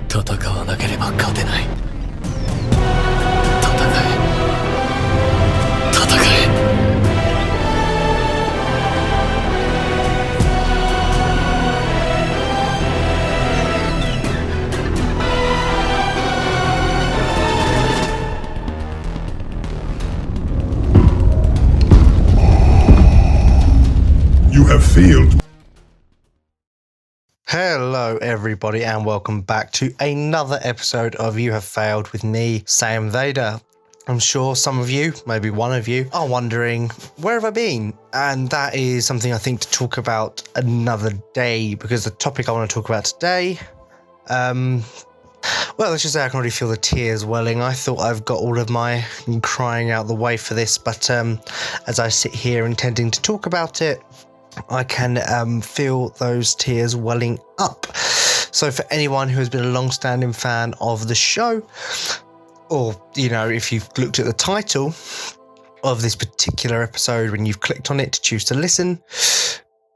戦わなければ勝てない。戦え。戦え。You have failed. Hello everybody and welcome back to another episode of You Have Failed with me, SaiyanVaders. I'm sure some of you, maybe one of you, are wondering, where have I been? And that is something I think to talk about another day, because the topic I want to talk about today, well, let's just say I can already feel the tears welling. I thought I've got all of my crying out the way for this, but as I sit here intending to talk about it, I can feel those tears welling up. So for anyone who has been a long-standing fan of the show, or, you know, if you've looked at the title of this particular episode when you've clicked on it to choose to listen,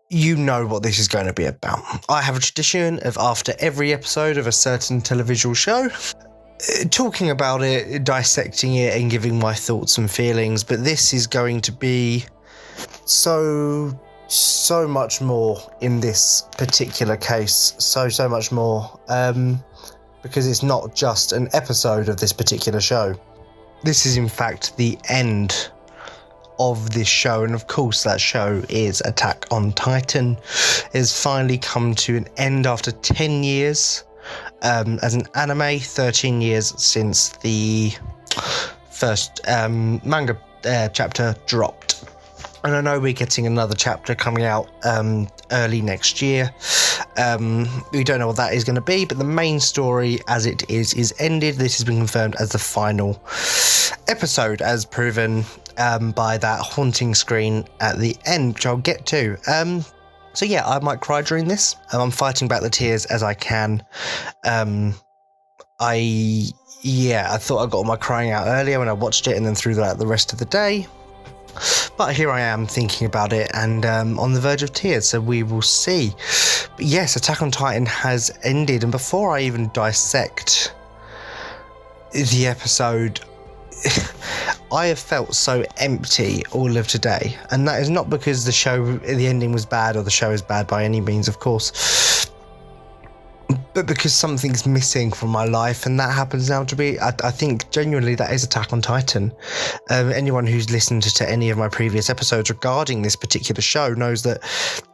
you know what this is going to be about. I have a tradition of, after every episode of a certain televisual show, talking about it, dissecting it, and giving my thoughts and feelings, but this is going to be so much more in this particular case, so much more, because it's not just an episode of this particular show. This is in fact the end of this show, and of course that show is Attack on Titan. It has finally come to an end after 10 years as an anime, 13 years since the first manga chapter dropped. And I know we're getting another chapter coming out early next year. We don't know what that is going to be, but the main story as it is ended. This has been confirmed as the final episode, as proven by that haunting screen at the end, which I'll get to. So yeah, I might cry during this. I'm fighting back the tears as I can. I thought I got all my crying out earlier when I watched it and then threw that out the rest of the day. But here I am thinking about it and on the verge of tears, so we will see. But yes, Attack on Titan has ended, and before I even dissect the episode, I have felt so empty all of today. And that is not because the ending was bad, or the show is bad by any means, of course, but because something's missing from my life, and that happens now to be, I think genuinely that is Attack on Titan. Anyone who's listened to any of my previous episodes regarding this particular show knows that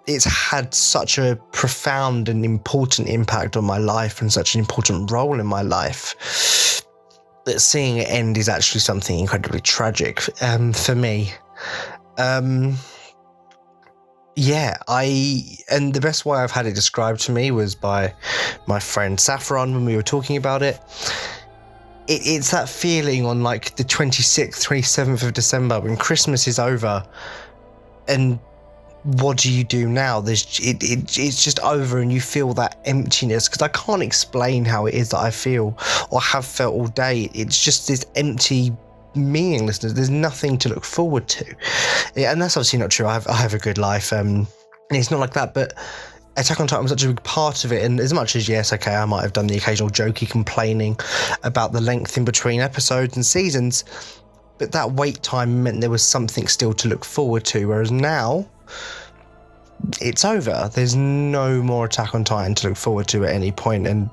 it's had such a profound and important impact on my life, and such an important role in my life, that seeing it end is actually something incredibly tragic for me. And the best way I've had it described to me was by my friend Saffron when we were talking about it. It's that feeling on like the 26th, 27th of December when Christmas is over, and what do you do now? It's just over, and you feel that emptiness, because I can't explain how it is that I feel or have felt all day. It's just this empty meaninglessness. There's nothing to look forward to. Yeah, and that's obviously not true. I have a good life, and it's not like that, but Attack on Titan was such a big part of it. And as much as, yes, okay, I might have done the occasional jokey complaining about the length in between episodes and seasons, but that wait time meant there was something still to look forward to, whereas now it's over. There's no more Attack on Titan to look forward to at any point, and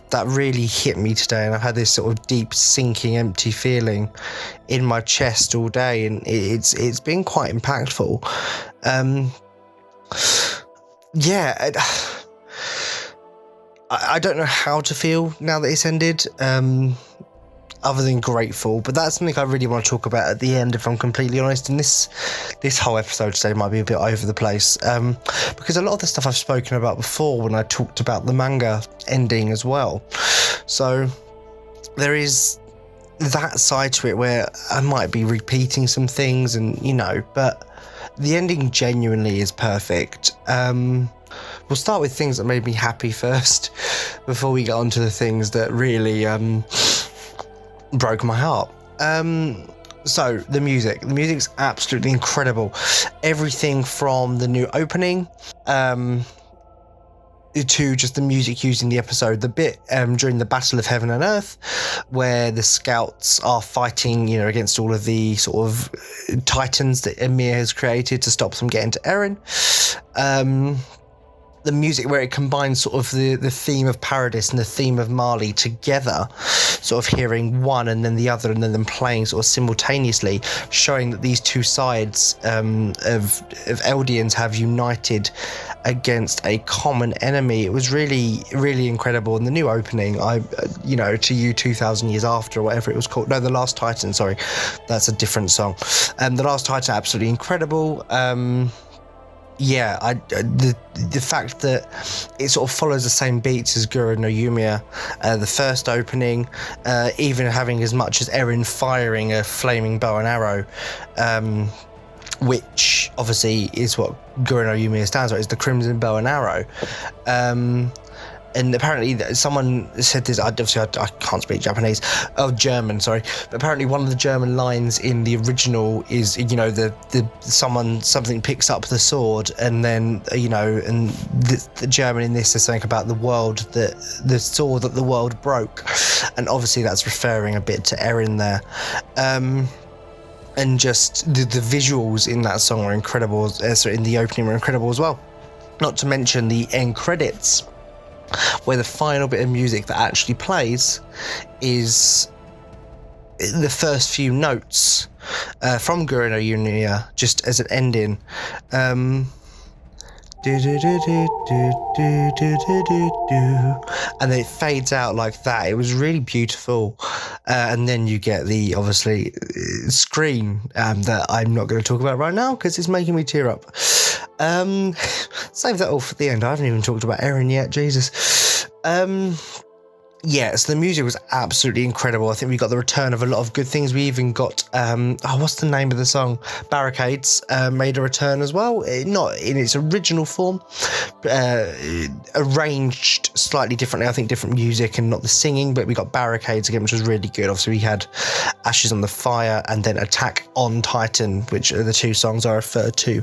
that really hit me today, and I've had this sort of deep, sinking, empty feeling in my chest all day, and it's been quite impactful. I don't know how to feel now that it's ended, other than grateful, but that's something I really want to talk about at the end, if I'm completely honest. And this whole episode today might be a bit over the place, because a lot of the stuff I've spoken about before when I talked about the manga ending as well. So there is that side to it where I might be repeating some things, and but the ending genuinely is perfect. We'll start with things that made me happy first, before we get on to the things that really broke my heart. So the music's absolutely incredible. Everything from the new opening, to just the music used in the episode, the bit during the Battle of Heaven and Earth, where the scouts are fighting, against all of the sort of titans that Emir has created to stop them getting to Eren. The music where it combines sort of the theme of Paradis and the theme of Mali together, sort of hearing one and then the other and then them playing sort of simultaneously, showing that these two sides of Eldians have united against a common enemy. It was really, really incredible. And the new opening, to you 2,000 years after, or whatever it was called. No, The Last Titan, sorry. That's a different song. The Last Titan, absolutely incredible. The fact that it sort of follows the same beats as Gurren no Yumiya, the first opening, even having as much as Eren firing a flaming bow and arrow, which obviously is what Gurren no Yumiya stands for, is the Crimson Bow and Arrow. And apparently someone said this, obviously I can't speak Japanese, German, sorry. But apparently one of the German lines in the original is, something picks up the sword and then, and the German in this is saying about the sword that the world broke. And obviously that's referring a bit to Eren there. And just the visuals in that song are incredible, in the opening were incredible as well. Not to mention the end credits, where the final bit of music that actually plays is the first few notes from Gurren no Yumiya, just as an ending. And then it fades out like that. It was really beautiful. And then you get the, obviously, screen that I'm not going to talk about right now because it's making me tear up. Save that all for the end. I haven't even talked about Eren yet, Jesus. So the music was absolutely incredible. I think we got the return of a lot of good things. We even got, what's the name of the song? Barricades made a return as well. Not in its original form, arranged slightly differently. I think different music and not the singing, but we got Barricades again, which was really good. Obviously, we had Ashes on the Fire and then Attack on Titan, which are the two songs I referred to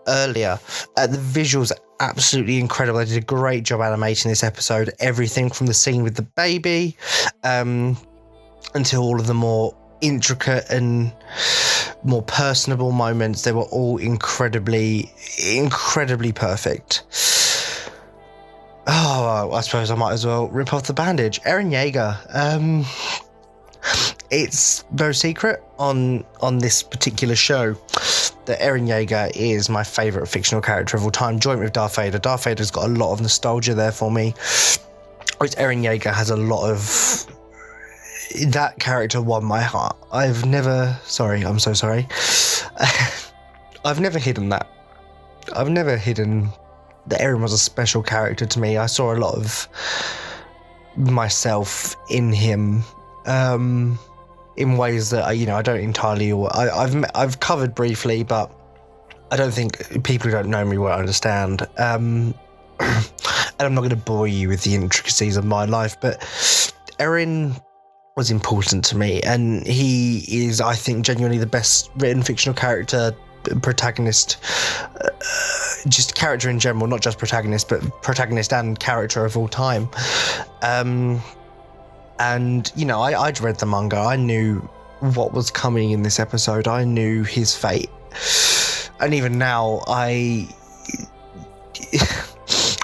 earlier. The visuals are absolutely incredible. They did a great job animating this episode. Everything from the scene with the baby until all of the more intricate and more personable moments. They were all incredibly perfect. Oh, I suppose I might as well rip off the bandage. Eren Yeager. It's no secret on this particular show that Eren Yeager is my favourite fictional character of all time, joint with Darth Vader. Darth Vader's got a lot of nostalgia there for me. Whereas Eren Yeager has a lot of... That character won my heart. I'm so sorry. I've never hidden that. I've never hidden that Eren was a special character to me. I saw a lot of myself in him, in ways that I don't entirely. I've covered briefly, but I don't think people who don't know me will understand. And I'm not going to bore you with the intricacies of my life, but Eren was important to me, and he is, I think, genuinely the best written fictional character, protagonist, just character in general, not just protagonist, but protagonist and character of all time. And, I'd read the manga. I knew what was coming in this episode. I knew his fate. And even now,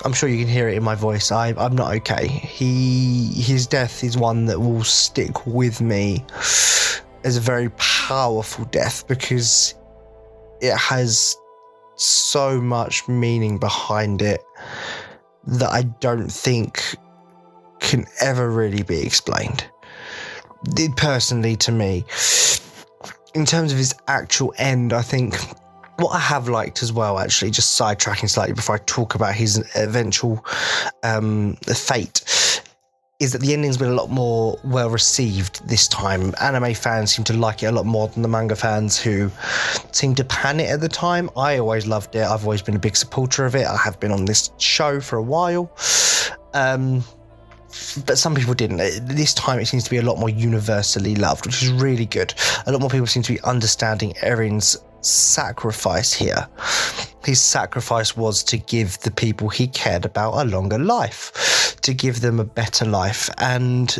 I'm sure you can hear it in my voice. I'm not okay. His death is one that will stick with me as a very powerful death, because it has so much meaning behind it that I don't think can ever really be explained. Personally, to me, in terms of his actual end, I think what I have liked as well, actually, just sidetracking slightly before I talk about his eventual fate, is that the ending's been a lot more well received this time. Anime fans seem to like it a lot more than the manga fans, who seemed to pan it at the time. I always loved it. I've always been a big supporter of it. I have been on this show for a while. But some people didn't. This time it seems to be a lot more universally loved, which is really good. A lot more people seem to be understanding Eren's sacrifice here. His sacrifice was to give the people he cared about a longer life, to give them a better life. And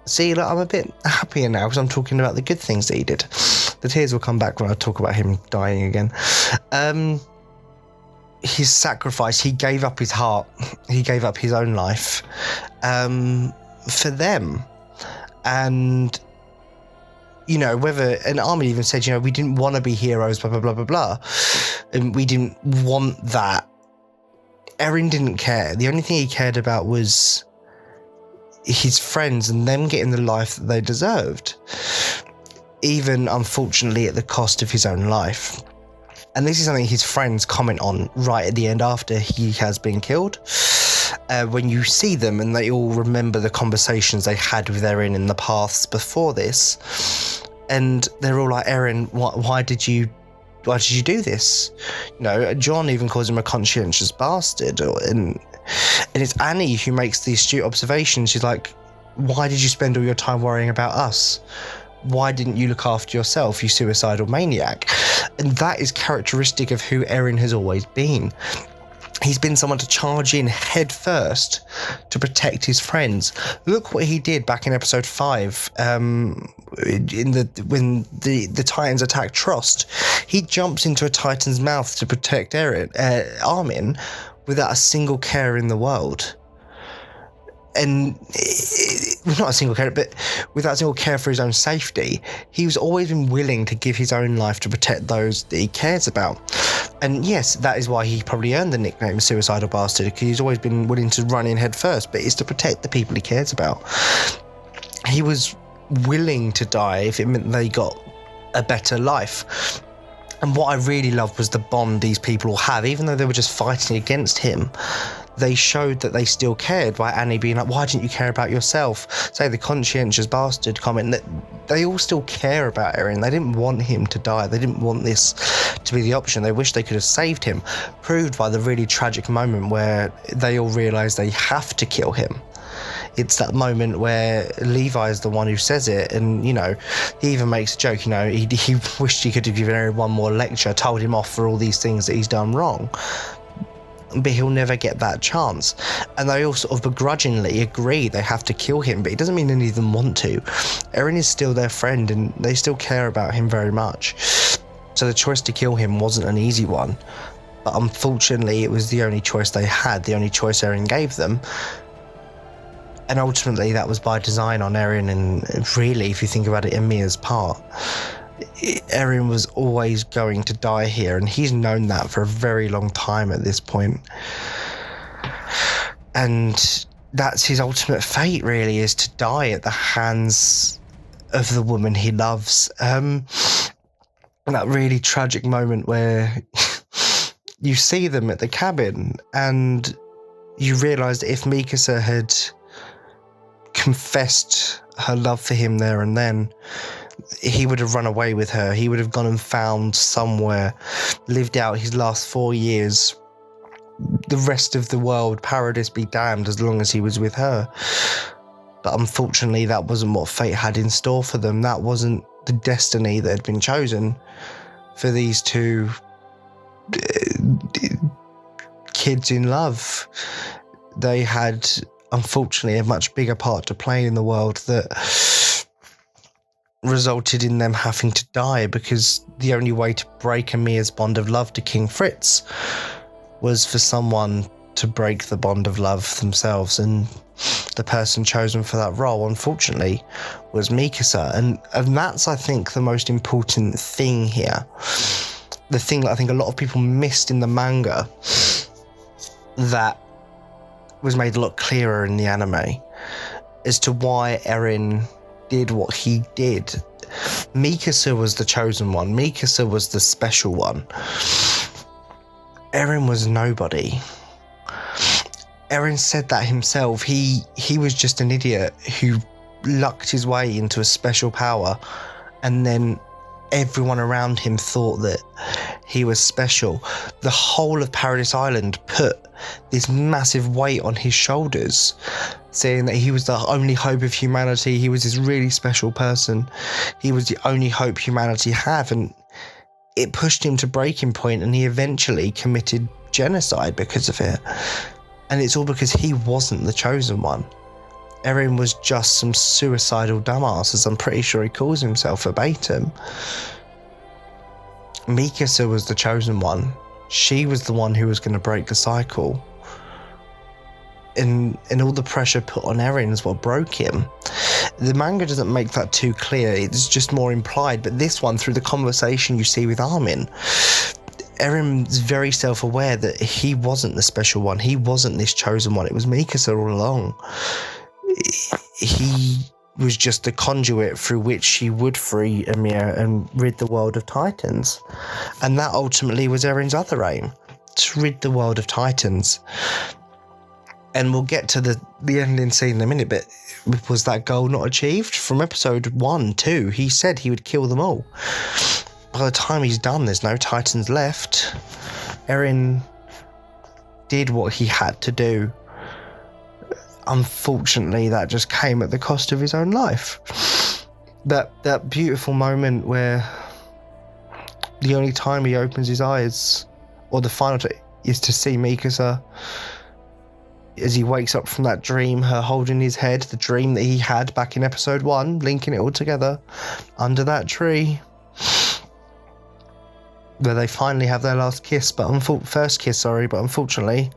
see, look, I'm a bit happier now because I'm talking about the good things that he did. The tears will come back when I talk about him dying again. His sacrifice, he gave up his heart, he gave up his own life for them. And, you know, whether, and Armin even said, you know, we didn't want to be heroes, blah, blah, blah, blah, blah. And we didn't want that. Eren didn't care. The only thing he cared about was his friends and them getting the life that they deserved. Even, unfortunately, at the cost of his own life. And this is something his friends comment on right at the end after he has been killed. When you see them and they all remember the conversations they had with Eren in the paths before this. And they're all like, Eren, why did you do this? You know, John even calls him a conscientious bastard. And it's Annie who makes the astute observation. She's like, why did you spend all your time worrying about us? Why didn't you look after yourself, you suicidal maniac? And that is characteristic of who Eren has always been. He's been someone to charge in head first to protect his friends. Look what he did back in episode 5, when the Titans attacked Trost. He jumps into a Titan's mouth to protect Armin without a single care in the world. And not a single care, but without a single care for his own safety. He's always been willing to give his own life to protect those that he cares about. And yes, that is why he probably earned the nickname Suicidal Bastard, because he's always been willing to run in head first, but it's to protect the people he cares about. He was willing to die if it meant they got a better life. And what I really loved was the bond these people all have, even though they were just fighting against him. They showed that they still cared by Annie being like, why didn't you care about yourself? Say the conscientious bastard comment, that they all still care about Eren. They didn't want him to die. They didn't want this to be the option. They wish they could have saved him. Proved by the really tragic moment where they all realise they have to kill him. It's that moment where Levi is the one who says it, and, you know, he even makes a joke, you know, he wished he could have given Eren one more lecture, told him off for all these things that he's done wrong. But he'll never get that chance. And they all sort of begrudgingly agree they have to kill him, but it doesn't mean any of them want to. Eren is still their friend and they still care about him very much. So the choice to kill him wasn't an easy one. But unfortunately, it was the only choice they had, the only choice Eren gave them. And ultimately, that was by design on Eren, and really, if you think about it, Emir's part. Eren was always going to die here, and he's known that for a very long time at this point. And that's his ultimate fate, really, is to die at the hands of the woman he loves. That really tragic moment where you see them at the cabin, and you realise that if Mikasa had confessed her love for him there and then, he would have run away with her. He would have gone and found somewhere, lived out his last 4 years, the rest of the world, paradise be damned, as long as he was with her. But unfortunately, that wasn't what fate had in store for them. That wasn't the destiny that had been chosen for these two kids in love. They had, unfortunately, a much bigger part to play in the world that resulted in them having to die, because the only way to break Emir's bond of love to King Fritz was for someone to break the bond of love themselves, and the person chosen for that role, unfortunately, was Mikasa. And that's, I think, the most important thing here. The thing that I think a lot of people missed in the manga that was made a lot clearer in the anime as to why Eren did what he did. Mikasa was the chosen one. Mikasa was the special one. Eren was nobody. Eren said that himself. He was just an idiot who lucked his way into a special power, and then everyone around him thought that he was special. The whole of Paradise Island put this massive weight on his shoulders, saying that he was the only hope of humanity. He was this really special person. He was the only hope humanity have, and it pushed him to breaking point, and he eventually committed genocide because of it. And it's all because he wasn't the chosen one. Eren was just some suicidal dumbass, as I'm pretty sure he calls himself verbatim. Mikasa was the chosen one. She was the one who was going to break the cycle. And all the pressure put on Eren is what broke him. The manga doesn't make that too clear, it's just more implied, but this one, through the conversation you see with Armin, Eren's very self-aware that he wasn't the special one, he wasn't this chosen one, it was Mikasa all along. He was just the conduit through which she would free Ymir and rid the world of Titans. And that ultimately was Eren's other aim, to rid the world of Titans. And we'll get to the ending scene in a minute, but was that goal not achieved? From episode 1, 2, he said he would kill them all. By the time he's done, there's no Titans left. Eren did what he had to do. Unfortunately, that just came at the cost of his own life. That beautiful moment where the only time he opens his eyes, or the final time, is to see Mikasa as he wakes up from that dream, her holding his head, the dream that he had back in episode 1, linking it all together under that tree, where they finally have their last kiss, first kiss, but unfortunately,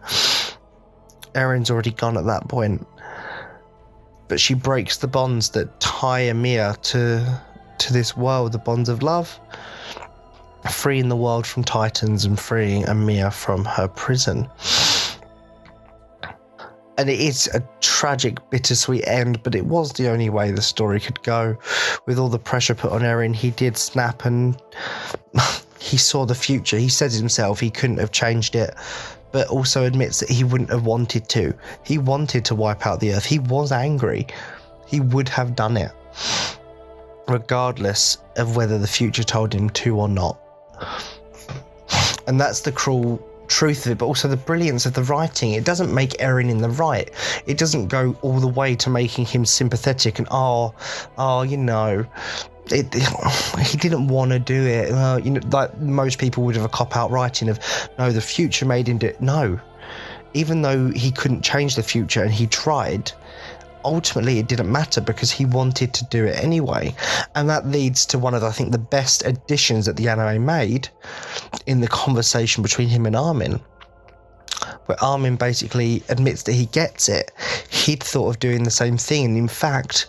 Eren's already gone at that point. But she breaks the bonds that tie Ymir to this world, the bonds of love, freeing the world from Titans and freeing Ymir from her prison. And it is a tragic, bittersweet end, but it was the only way the story could go. With all the pressure put on Eren, he did snap, and he saw the future. He says himself he couldn't have changed it, but also admits that he wouldn't have wanted to. He wanted to wipe out the Earth. He was angry. He would have done it, regardless of whether the future told him to or not. And that's the cruel truth of it, but also the brilliance of the writing. It doesn't make Eren in the right. It doesn't go all the way to making him sympathetic and he didn't want to do it. Like most people would have a cop-out writing of, no, the future made him do it. No, even though he couldn't change the future and he tried, ultimately it didn't matter because he wanted to do it anyway. And that leads to one of, I think, the best additions that the anime made in the conversation between him and Armin, where Armin basically admits that he gets it. He'd thought of doing the same thing, and in fact,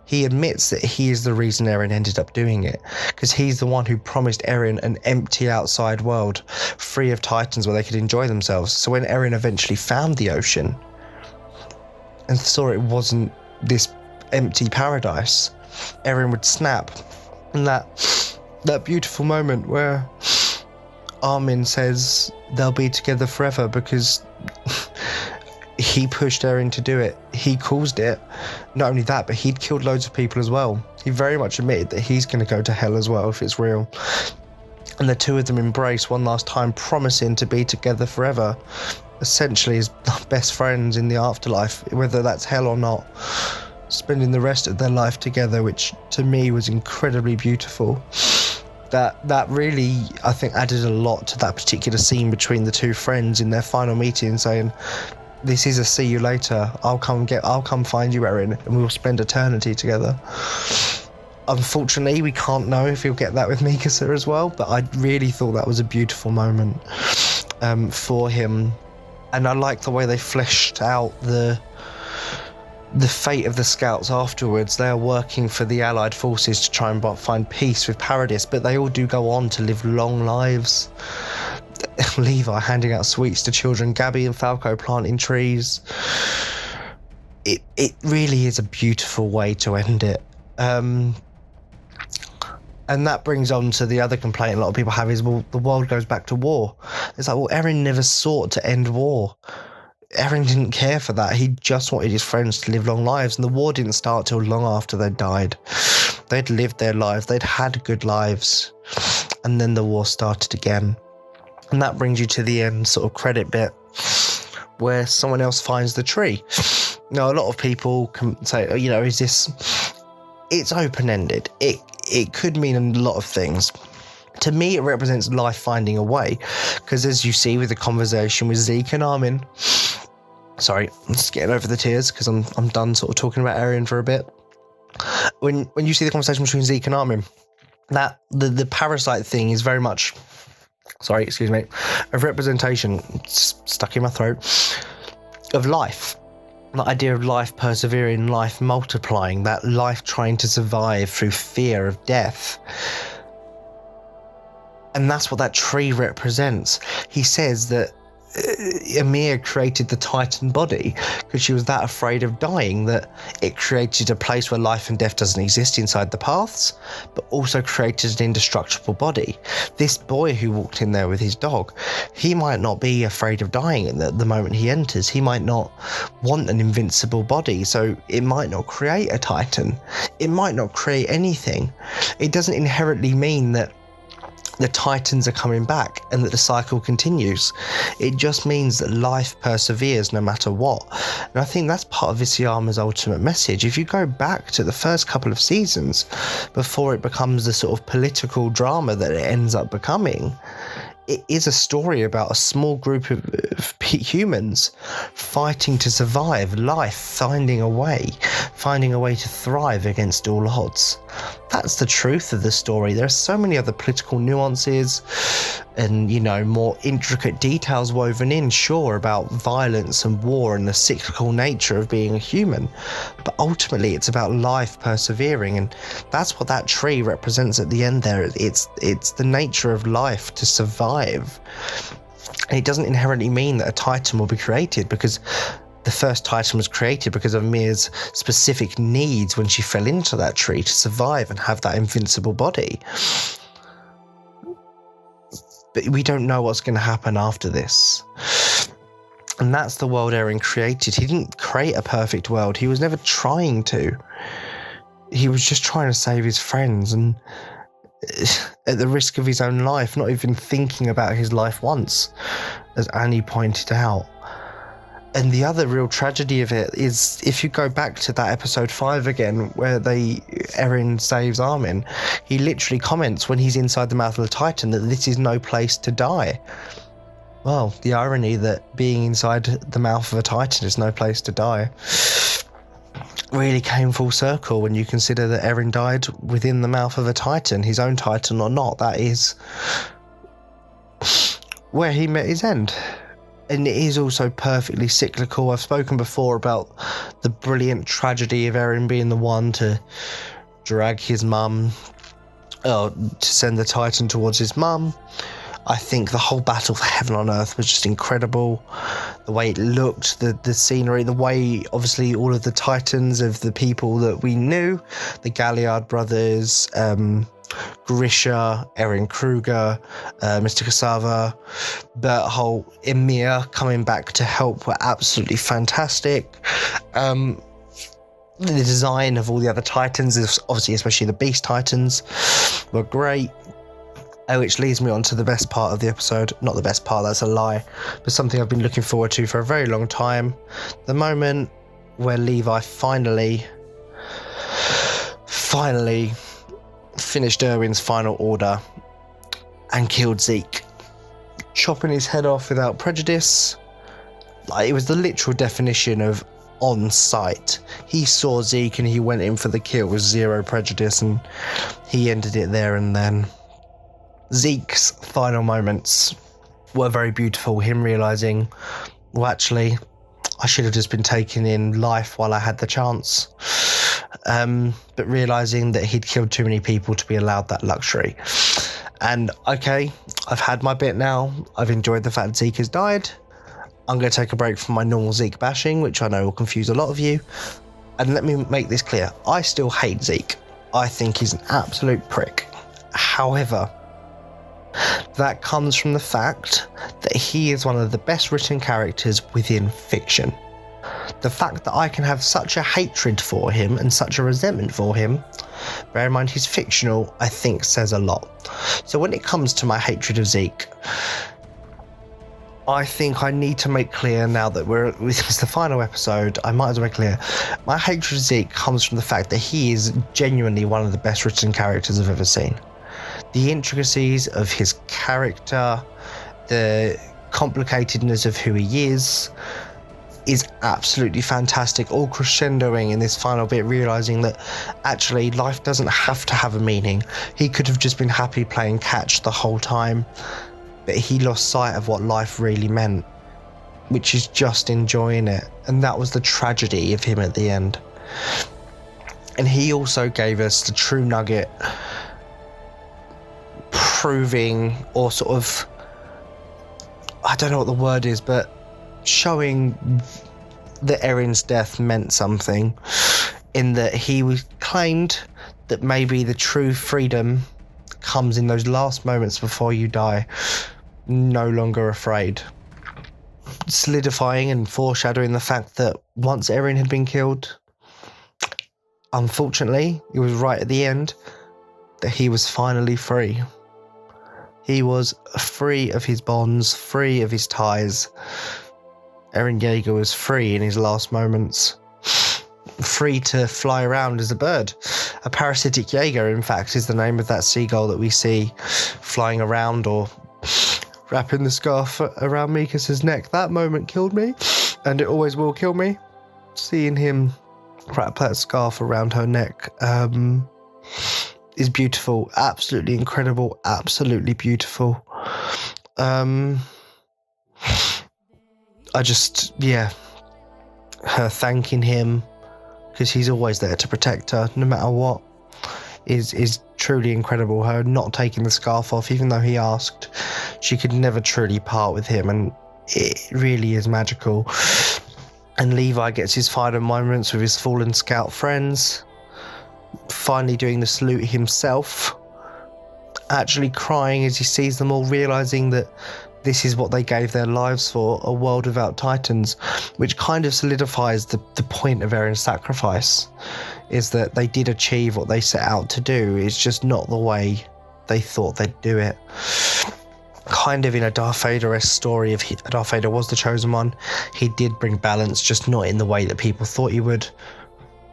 he admits that he is the reason Eren ended up doing it, because he's the one who promised Eren an empty outside world, free of Titans, where they could enjoy themselves. So when Eren eventually found the ocean and saw it wasn't this empty paradise, Eren would snap. And that beautiful moment where Armin says they'll be together forever because he pushed Eren to do it. He caused it. Not only that, but he'd killed loads of people as well. He very much admitted that he's going to go to hell as well if it's real. And the two of them embrace one last time, promising to be together forever, essentially as best friends in the afterlife, whether that's hell or not, spending the rest of their life together, which to me was incredibly beautiful. That really, I think, added a lot to that particular scene between the two friends in their final meeting, saying, this is a see you later, I'll come find you, Eren, and we'll spend eternity together. Unfortunately, we can't know if he'll get that with Mikasa as well, but I really thought that was a beautiful moment for him. And I like the way they fleshed out the fate of the scouts afterwards. They are working for the Allied forces to try and find peace with Paradis, but they all do go on to live long lives. Levi handing out sweets to children, Gabby and Falco planting trees. It really is a beautiful way to end it. And that brings on to the other complaint a lot of people have is, well, the world goes back to war. It's like, well, Eren never sought to end war. Eren didn't care for that. He just wanted his friends to live long lives, and the war didn't start till long after they died. They'd lived their lives. They'd had good lives. And then the war started again. And that brings you to the end sort of credit bit where someone else finds the tree. Now, a lot of people can say, is this... It's open-ended. It could mean a lot of things. To me, it represents life finding a way, because as you see with the conversation with Zeke and Armin, sorry, I'm just getting over the tears because I'm done sort of talking about Eren for a bit. When you see the conversation between Zeke and Armin, that the parasite thing is very much, sorry, excuse me, a representation stuck in my throat of life. The idea of life persevering, life multiplying, that life trying to survive through fear of death. And that's what that tree represents. He says that Ymir created the Titan body because she was that afraid of dying that it created a place where life and death doesn't exist inside the paths, but also created an indestructible body. This boy who walked in there with his dog, he might not be afraid of dying at the moment he enters. He might not want an invincible body, so it might not create a Titan. It might not create anything. It doesn't inherently mean that the Titans are coming back and that the cycle continues. It just means that life perseveres no matter what. And I think that's part of Isayama's ultimate message. If you go back to the first couple of seasons, before it becomes the sort of political drama that it ends up becoming, it is a story about a small group of humans fighting to survive life, finding a way to thrive against all odds. That's the truth of the story. There are so many other political nuances and, more intricate details woven in, sure, about violence and war and the cyclical nature of being a human. But ultimately, it's about life persevering, and that's what that tree represents at the end there. It's the nature of life to survive. And it doesn't inherently mean that a Titan will be created, because the first Titan was created because of Mir's specific needs when she fell into that tree to survive and have that invincible body. But we don't know what's going to happen after this. And that's the world Eren created. He didn't create a perfect world. He was never trying to. He was just trying to save his friends, and at the risk of his own life, not even thinking about his life once, as Annie pointed out. And the other real tragedy of it is, if you go back to that episode 5 again, where Eren saves Armin, he literally comments when he's inside the mouth of the Titan that this is no place to die. Well, the irony that being inside the mouth of a Titan is no place to die really came full circle when you consider that Eren died within the mouth of a Titan, his own Titan or not. That is where he met his end. And it is also perfectly cyclical. I've spoken before about the brilliant tragedy of Eren being the one to drag his mum, to send the Titan towards his mum. I think the whole battle for heaven on earth was just incredible. The way it looked, the scenery, the way, obviously, all of the Titans of the people that we knew, the Galliard brothers, Grisha, Eren Kruger, Mr. Cassava, the whole Ymir coming back to help were absolutely fantastic. The design of all the other Titans, obviously especially the Beast Titans, were great. Which leads me on to the best part of the episode. Not the best part, that's a lie, but something I've been looking forward to for a very long time. The moment where Levi finally finished Erwin's final order and killed Zeke, chopping his head off without prejudice. It was the literal definition of on sight. He saw Zeke and he went in for the kill with zero prejudice, and he ended it there and then. Zeke's final moments were very beautiful. Him realising, well, actually, I should have just been taking in life while I had the chance. But realising that he'd killed too many people to be allowed that luxury. And okay, I've had my bit now. I've enjoyed the fact Zeke has died. I'm going to take a break from my normal Zeke bashing, which I know will confuse a lot of you. And let me make this clear. I still hate Zeke. I think he's an absolute prick. However, that comes from the fact that he is one of the best written characters within fiction. The fact that I can have such a hatred for him and such a resentment for him, bear in mind he's fictional, I think says a lot. So when it comes to my hatred of Zeke, I think I need to make clear now that this is the final episode, I might as well make clear. My hatred of Zeke comes from the fact that he is genuinely one of the best written characters I've ever seen. The intricacies of his character, the complicatedness of who he is absolutely fantastic, all crescendoing in this final bit, realizing that actually life doesn't have to have a meaning. He could have just been happy playing catch the whole time, but he lost sight of what life really meant, which is just enjoying it. And that was the tragedy of him at the end. And he also gave us the true nugget, proving, or sort of, I don't know what the word is, but showing that Erin's death meant something, in that he claimed that maybe the true freedom comes in those last moments before you die, no longer afraid. Solidifying and foreshadowing the fact that once Erin had been killed, unfortunately, it was right at the end that he was finally free. He was free of his bonds, free of his ties. Eren Yeager was free in his last moments, free to fly around as a bird. A parasitic Jaeger, in fact, is the name of that seagull that we see flying around or wrapping the scarf around Mikasa's neck. That moment killed me, and it always will kill me. Seeing him wrap that scarf around her neck is beautiful, absolutely incredible, absolutely beautiful. Her thanking him, because he's always there to protect her no matter what, is truly incredible. Her not taking the scarf off, even though he asked, she could never truly part with him, and it really is magical. And Levi gets his final moments with his fallen scout friends, finally doing the salute himself, actually crying as he sees them all, realizing that this is what they gave their lives for, a world without Titans, which kind of solidifies the point of Eren's sacrifice, is that they did achieve what they set out to do. It's just not the way they thought they'd do it. Kind of in a Darth Vader-esque story of Darth Vader was the chosen one. He did bring balance, just not in the way that people thought he would.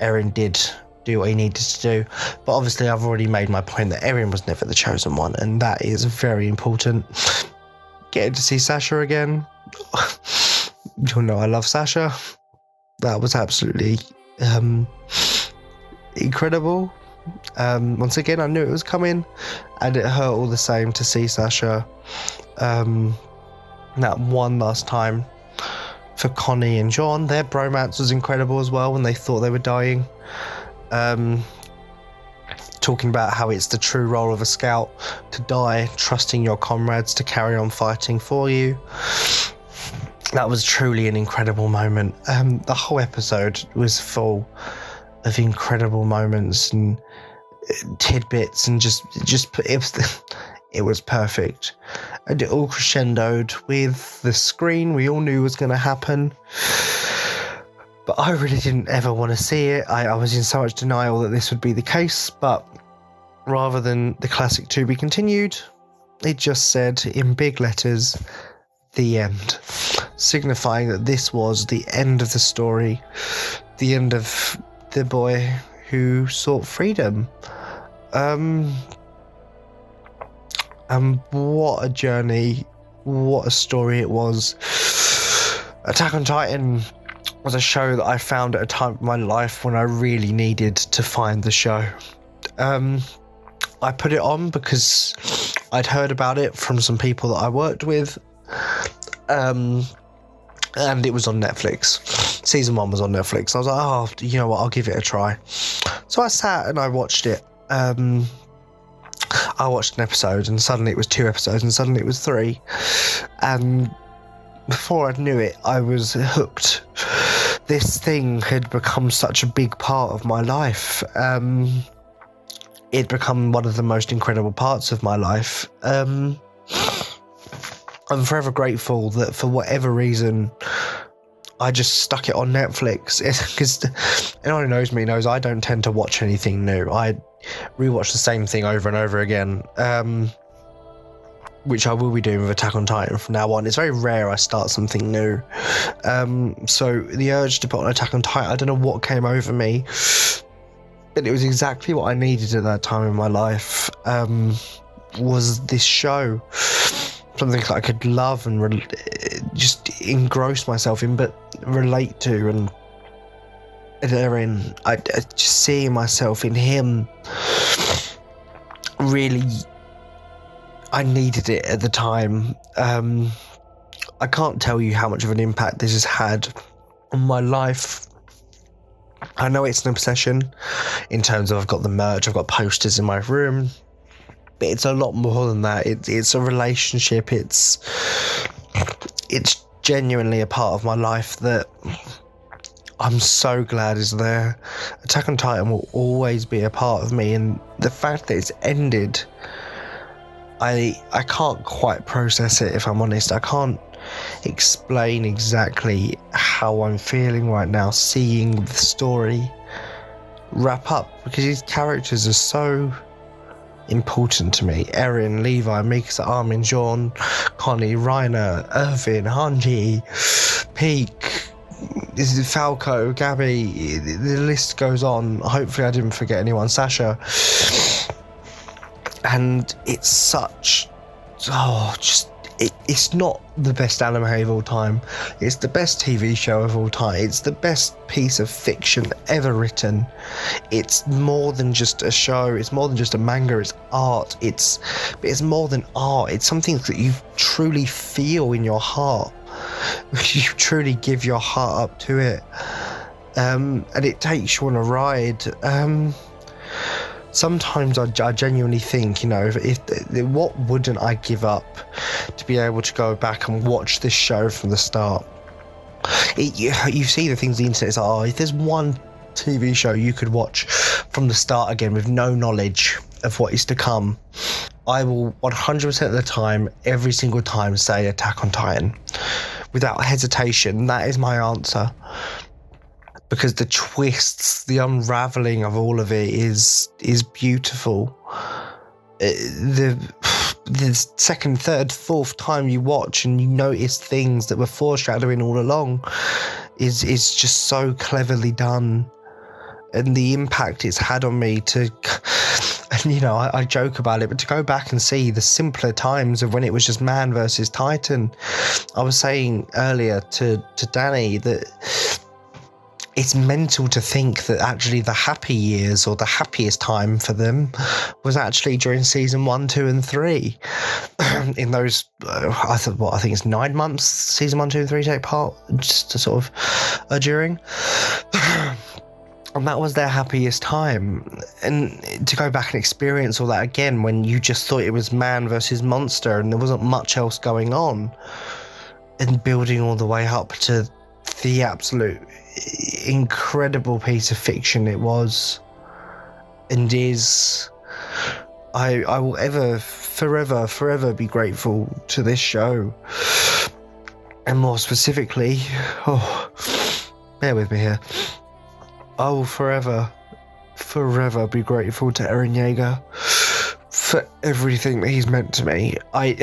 Eren did do what he needed to do, but obviously I've already made my point that Eren was never the chosen one, and that is very important. Getting to see Sasha again, you'll know I love Sasha. That was absolutely incredible. Once again, I knew it was coming, and it hurt all the same to see Sasha that one last time. For Connie and John, their bromance was incredible as well when they thought they were dying. Talking about how it's the true role of a scout to die, trusting your comrades to carry on fighting for you. That was truly an incredible moment. The whole episode was full of incredible moments and tidbits, and it was perfect. And it all crescendoed with the screen we all knew was going to happen. But I really didn't ever want to see it. I was in so much denial that this would be the case, but rather than the classic to be continued, it just said in big letters, the end, signifying that this was the end of the story, the end of the boy who sought freedom. And what a journey, what a story it was. Attack on Titan was a show that I found at a time in my life when I really needed to find the show. I put it on because I'd heard about it from some people that I worked with, and it was on Netflix. Season 1 was on Netflix. I was like, oh, you know what, I'll give it a try. So I sat and I watched it. I watched an episode, and suddenly it was 2 episodes, and suddenly it was 3. And before I knew it, I was hooked. This thing had become such a big part of my life. It'd become one of the most incredible parts of my life. I'm forever grateful that for whatever reason, I just stuck it on Netflix. Because anyone who knows me knows I don't tend to watch anything new. I rewatch the same thing over and over again, which I will be doing with Attack on Titan from now on. It's very rare I start something new. So the urge to put on Attack on Titan, I don't know what came over me, but it was exactly what I needed at that time in my life. was this show. Something that I could love and just engross myself in, but relate to, and therein, I just seeing myself in him. Really, I needed it at the time. I can't tell you how much of an impact this has had on my life. I know it's an obsession in terms of I've got the merch, I've got posters in my room, but it's a lot more than that. It's a relationship. It's genuinely a part of my life that I'm so glad is there. Attack on Titan will always be a part of me, and the fact that it's ended, I can't quite process it, if I'm honest. I can't explain exactly how I'm feeling right now, seeing the story wrap up, because these characters are so important to me. Eren, Levi, Mikasa, Armin, Jean, Connie, Reiner, Irvin, Hanji, Peak, this is Falco, Gabby, the list goes on. Hopefully I didn't forget anyone. Sasha. And it's such, it's not the best anime of all time. It's the best TV show of all time. It's the best piece of fiction ever written. It's more than just a show. It's more than just a manga. It's art. It's more than art. It's something that you truly feel in your heart. You truly give your heart up to it. And it takes you on a ride. Sometimes I genuinely think, if what wouldn't I give up to be able to go back and watch this show from the start? You see the things the internet is like, if there's one TV show you could watch from the start again with no knowledge of what is to come, I will 100% of the time, every single time, say Attack on Titan. Without hesitation, that is my answer. Because the twists, the unraveling of all of it is beautiful. The second, third, fourth time you watch and you notice things that were foreshadowing all along is just so cleverly done. And the impact it's had on me and I joke about it, but to go back and see the simpler times of when it was just man versus Titan. I was saying earlier to Danny that it's mental to think that actually the happy years or the happiest time for them was actually during season 1, 2, and 3. In those, I think it's 9 months, season 1, 2, and 3 take part, just to sort of during. And that was their happiest time. And to go back and experience all that again when you just thought it was man versus monster and there wasn't much else going on, and building all the way up to the absolute incredible piece of fiction it was and is. I will forever be grateful to this show. And more specifically, bear with me here, I will forever be grateful to Eren Yeager for everything that he's meant to me. I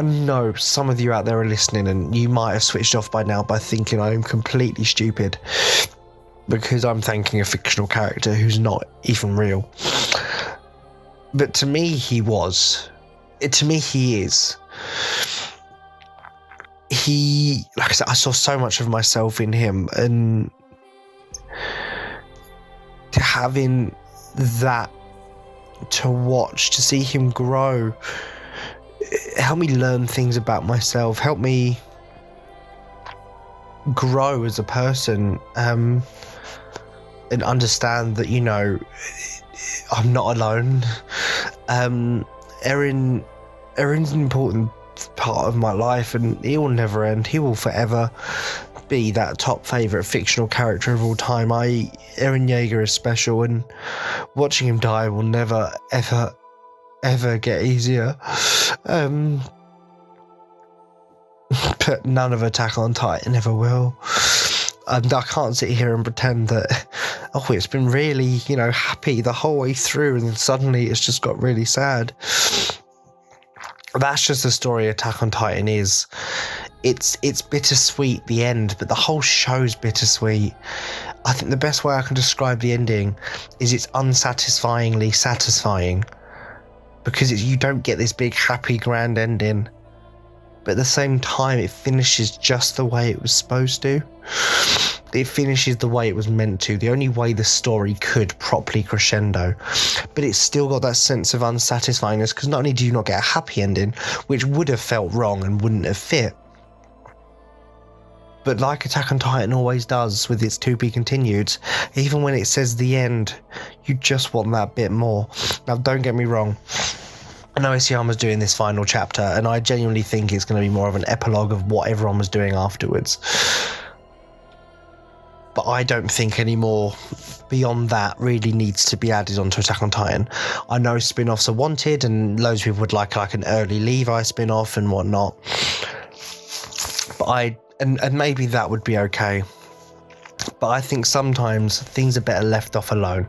know some of you out there are listening and you might have switched off by now by thinking I am completely stupid because I'm thanking a fictional character who's not even real. But to me, he was. To me, he is. Like I said, I saw so much of myself in him, and having that to watch, to see him grow, help me learn things about myself, help me grow as a person, and understand that, I'm not alone. Eren's an important part of my life, and he will never end. He will forever be that top favourite fictional character of all time. Eren Yeager is special, and watching him die will never, ever get easier. But none of Attack on Titan ever will. And I can't sit here and pretend that, it's been really, happy the whole way through, and then suddenly it's just got really sad. That's just the story Attack on Titan is. It's bittersweet, the end, but the whole show's bittersweet. I think the best way I can describe the ending is it's unsatisfyingly satisfying. because you don't get this big happy grand ending, but at the same time it finishes just the way it was supposed to. It finishes the way it was meant to, the only way the story could properly crescendo, but it's still got that sense of unsatisfyingness, because not only do you not get a happy ending, which would have felt wrong and wouldn't have fit, but like Attack on Titan always does with its to be continued, even when it says the end, you just want that bit more. Now, don't get me wrong, I know Isayama's doing this final chapter, and I genuinely think it's going to be more of an epilogue of what everyone was doing afterwards. But I don't think any more beyond that really needs to be added onto Attack on Titan. I know spin-offs are wanted, and loads of people would like an early Levi spin-off and whatnot. But and maybe that would be okay. But I think sometimes things are better left off alone.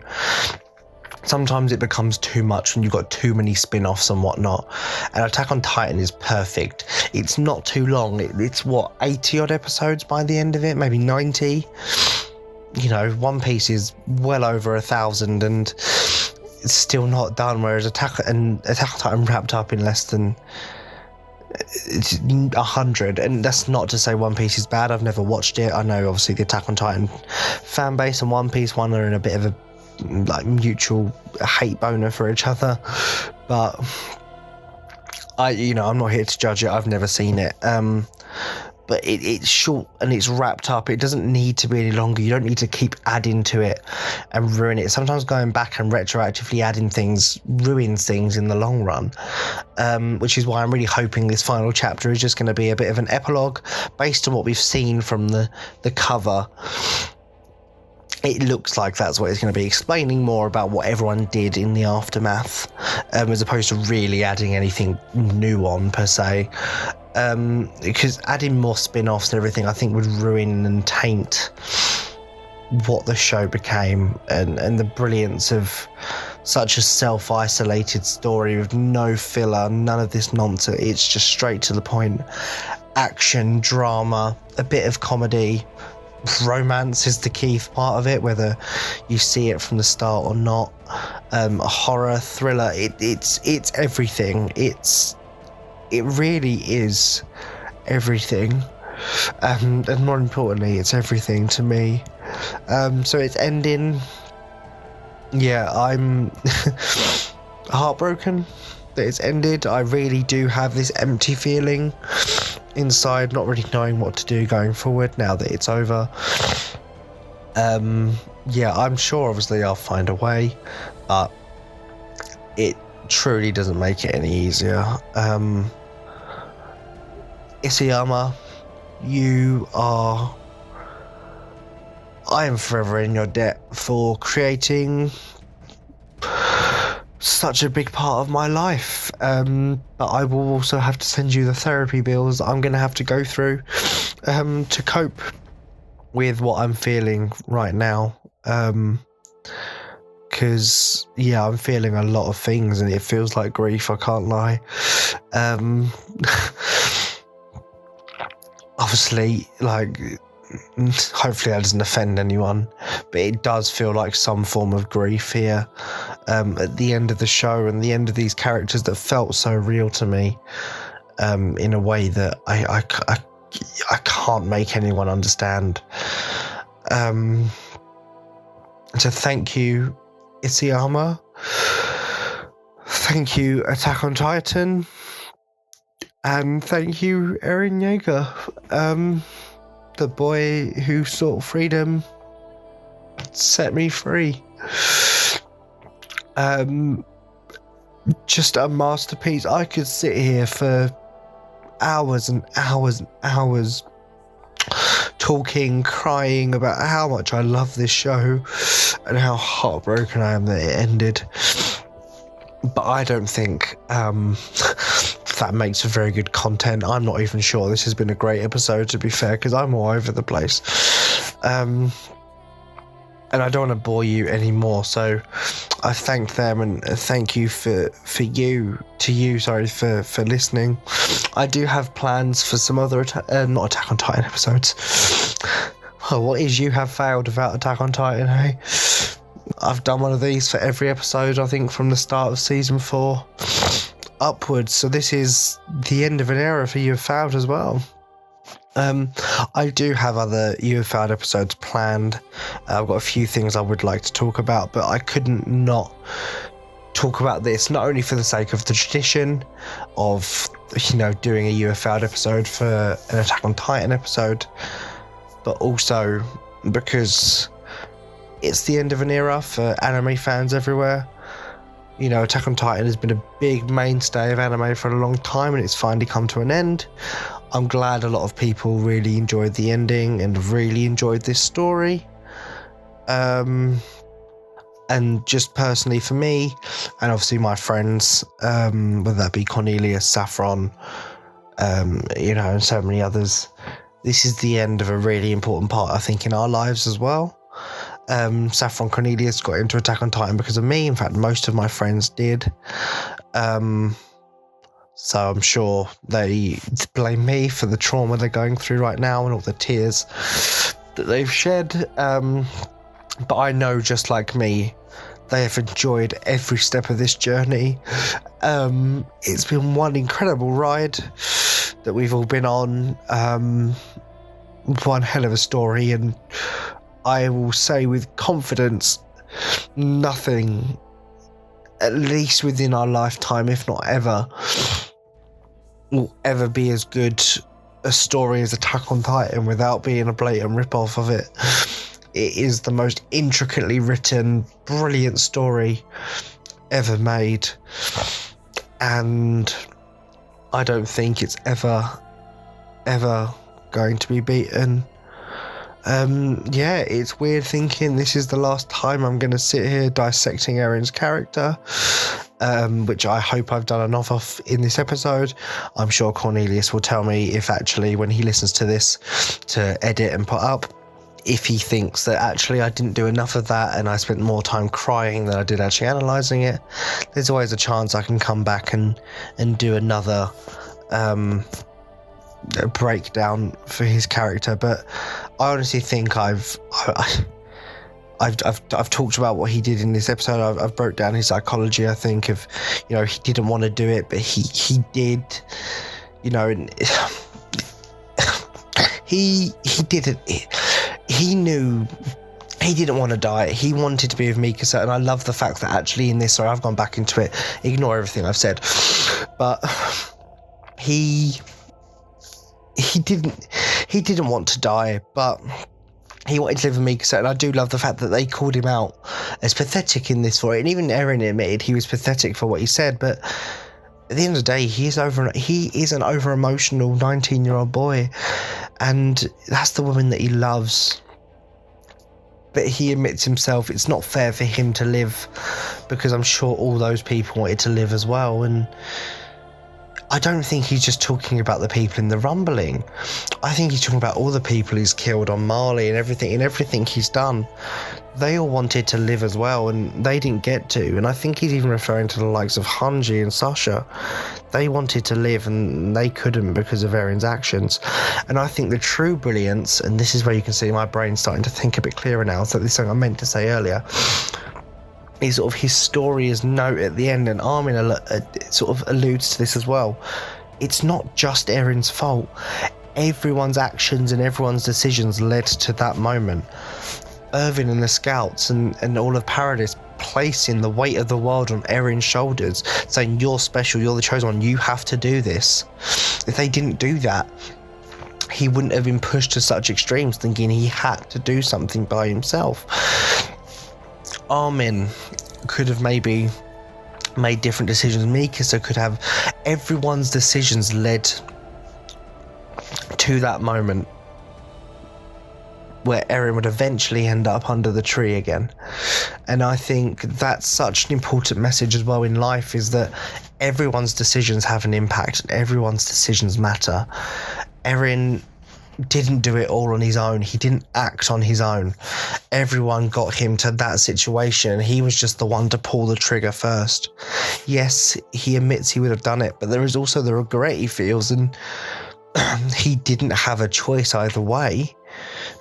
Sometimes it becomes too much when you've got too many spin-offs and whatnot. And Attack on Titan is perfect. It's not too long. It's what, 80 odd episodes by the end of it? Maybe 90? You know, One Piece is well over 1,000 and it's still not done. Whereas Attack on Titan wrapped up in less than 100. And that's not to say One Piece is bad. I've never watched it. I know obviously the Attack on Titan fan base and One Piece one are in a bit of a mutual hate boner for each other, but I'm not here to judge it. I've never seen it, but it's short and it's wrapped up. It doesn't need to be any longer. You don't need to keep adding to it and ruin it. Sometimes going back and retroactively adding things ruins things in the long run, which is why I'm really hoping this final chapter is just going to be a bit of an epilogue based on what we've seen from the cover. It looks like that's what it's going to be, explaining more about what everyone did in the aftermath, as opposed to really adding anything new on per se. Because adding more spin-offs and everything, I think, would ruin and taint what the show became, and the brilliance of such a self-isolated story with no filler, none of this nonsense. It's just straight to the point. Action, drama, a bit of comedy. Romance is the key part of it, whether you see it from the start or not. A horror, thriller, it's everything. It really is everything, and more importantly, it's everything to me. So it's ending. Yeah, I'm heartbroken that it's ended. I really do have this empty feeling inside, not really knowing what to do going forward now that it's over. Yeah, I'm sure obviously I'll find a way, but it truly doesn't make it any easier. Isayama, I am forever in your debt for creating such a big part of my life, but I will also have to send you the therapy bills I'm going to have to go through to cope with what I'm feeling right now, because I'm feeling a lot of things and it feels like grief, I can't lie. Obviously, hopefully that doesn't offend anyone, but it does feel like some form of grief here at the end of the show and the end of these characters that felt so real to me, in a way that I can't make anyone understand. So thank you, Isayama. Thank you, Attack on Titan. And thank you, Eren Yeager. The boy who sought freedom set me free. Just a masterpiece. I could sit here for hours and hours and hours talking, crying about how much I love this show and how heartbroken I am that it ended. But I don't think that makes for very good content. I'm not even sure this has been a great episode, to be fair, because I'm all over the place. And I don't want to bore you anymore, so I thank them and thank you for listening. I do have plans for some other not Attack on Titan episodes. Well, what is You Have Failed without Attack on Titan, hey? I've done one of these for every episode, I think, from the start of season 4 upwards. So this is the end of an era for You Have Failed as well. I do have other You Have Failed episodes planned. I've got a few things I would like to talk about, but I couldn't not talk about this, not only for the sake of the tradition of, doing a You Have Failed episode for an Attack on Titan episode, but also because it's the end of an era for anime fans everywhere. Attack on Titan has been a big mainstay of anime for a long time, and it's finally come to an end. I'm glad a lot of people really enjoyed the ending and really enjoyed this story. And just personally for me, and obviously my friends, whether that be Cornelius, Saffron, and so many others, this is the end of a really important part, I think, in our lives as well. Saffron Cornelius got into Attack on Titan because of me. In fact, most of my friends did. So I'm sure they blame me for the trauma they're going through right now and all the tears that they've shed. But I know, just like me, they have enjoyed every step of this journey. It's been one incredible ride that we've all been on. One hell of a story, and I will say with confidence, nothing, at least within our lifetime, if not ever, will ever be as good a story as Attack on Titan without being a blatant rip-off of it. It is the most intricately written, brilliant story ever made, and I don't think it's ever going to be beaten. It's weird thinking this is the last time I'm going to sit here dissecting Eren's character, which I hope I've done enough of in this episode. I'm sure Cornelius will tell me if actually, when he listens to this to edit and put up, if he thinks that actually I didn't do enough of that and I spent more time crying than I did actually analysing it. There's always a chance I can come back and do another breakdown for his character, but I honestly think I've talked about what he did in this episode. I've broke down his psychology. I think of, he didn't want to do it, but he did, and he did it. He knew he didn't want to die. He wanted to be with Mikasa, and I love the fact that actually in this, sorry, I've gone back into it. Ignore everything I've said, but he didn't want to die, but he wanted to live with Mikasa, and I do love the fact that they called him out as pathetic in this for it, and even Eren admitted he was pathetic for what he said, but at the end of the day, he is an over-emotional 19-year-old boy, and that's the woman that he loves. But he admits himself it's not fair for him to live, because I'm sure all those people wanted to live as well, and I don't think he's just talking about the people in the rumbling. I think he's talking about all the people he's killed on Marley and everything he's done. They all wanted to live as well, and they didn't get to. And I think he's even referring to the likes of Hanji and Sasha. They wanted to live and they couldn't because of Eren's actions. And I think the true brilliance, and this is where you can see my brain starting to think a bit clearer now, so this is something I meant to say earlier, is sort of his story's note at the end, and Armin sort of alludes to this as well. It's not just Eren's fault. Everyone's actions and everyone's decisions led to that moment. Irvin and the scouts and all of Paradis placing the weight of the world on Eren's shoulders, saying, you're special, you're the chosen one, you have to do this. If they didn't do that, he wouldn't have been pushed to such extremes, thinking he had to do something by himself. Armin could have maybe made different decisions. Mikasa could have. Everyone's decisions led to that moment where Eren would eventually end up under the tree again. And I think that's such an important message as well in life, is that everyone's decisions have an impact and everyone's decisions matter. Eren didn't do it all on his own. He didn't act on his own. Everyone got him to that situation. He was just the one to pull the trigger first. Yes, he admits he would have done it, but there is also the regret he feels, and he didn't have a choice either way.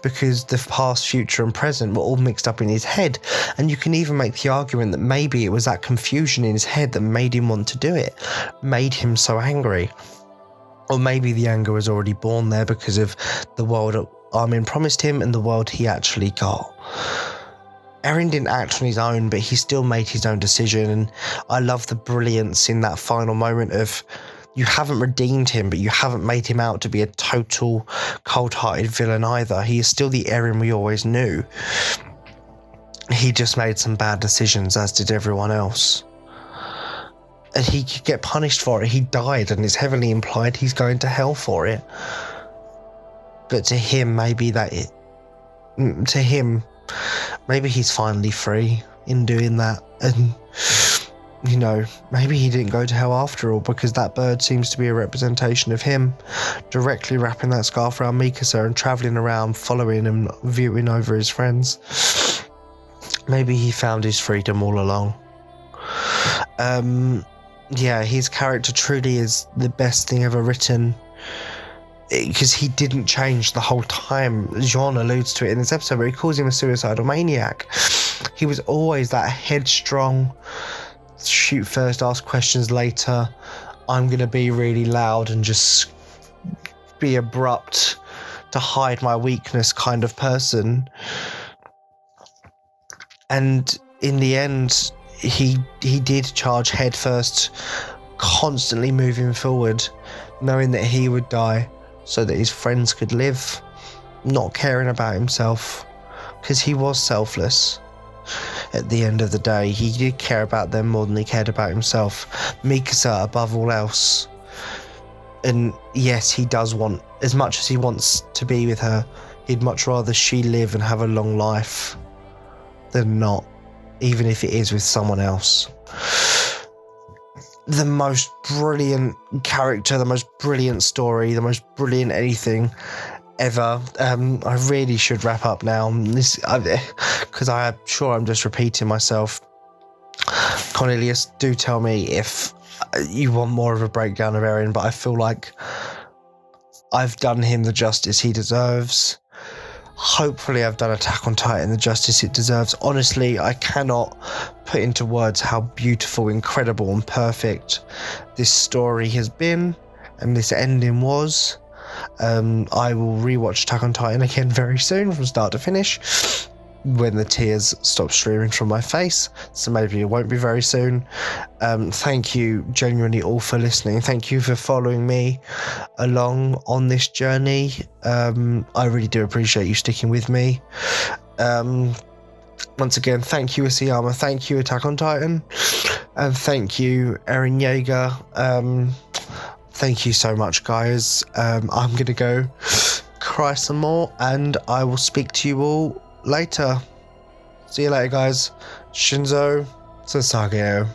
because the past, future and present were all mixed up in his head. And you can even make the argument that maybe it was that confusion in his head that made him want to do it, made him so angry. Or maybe the anger was already born there because of the world Armin promised him and the world he actually got. Eren didn't act on his own, but he still made his own decision, and I love the brilliance in that final moment of, you haven't redeemed him, but you haven't made him out to be a total cold-hearted villain either. He is still the Eren we always knew. He just made some bad decisions, as did everyone else. And he could get punished for it. He died, and it's heavily implied he's going to hell for it. But to him, maybe maybe he's finally free in doing that. And, you know, maybe he didn't go to hell after all, because that bird seems to be a representation of him, directly wrapping that scarf around Mikasa and travelling around, following and viewing over his friends. Maybe he found his freedom all along. Yeah, his character truly is the best thing ever written, because he didn't change the whole time. Jean alludes to it in this episode where he calls him a suicidal maniac. He was always that headstrong, shoot first, ask questions later, I'm going to be really loud and just be abrupt to hide my weakness kind of person. And in the end, he did charge headfirst, constantly moving forward, knowing that he would die so that his friends could live, not caring about himself, because he was selfless. At the end of the day, he did care about them more than he cared about himself. Mikasa above all else. And yes, he does want, as much as he wants to be with her, he'd much rather she live and have a long life than not, even if it is with someone else. The most brilliant character, the most brilliant story, the most brilliant anything ever. I really should wrap up now, because I'm sure I'm just repeating myself. Cornelius, do tell me if you want more of a breakdown of Eren, but I feel like I've done him the justice he deserves. Hopefully I've done Attack on Titan the justice it deserves. Honestly, I cannot put into words how beautiful, incredible and perfect this story has been and this ending was. I will rewatch Attack on Titan again very soon from start to finish when the tears stop streaming from my face, so maybe it won't be very soon. Thank you genuinely all for listening. Thank you for following me along on this journey. I really do appreciate you sticking with me. Once again, thank you Asiyama, thank you Attack on Titan, and thank you Eren Yeager. Thank you so much, guys. I'm gonna go cry some more, and I will speak to you all later. See you later, guys. Shinzo Sasageo.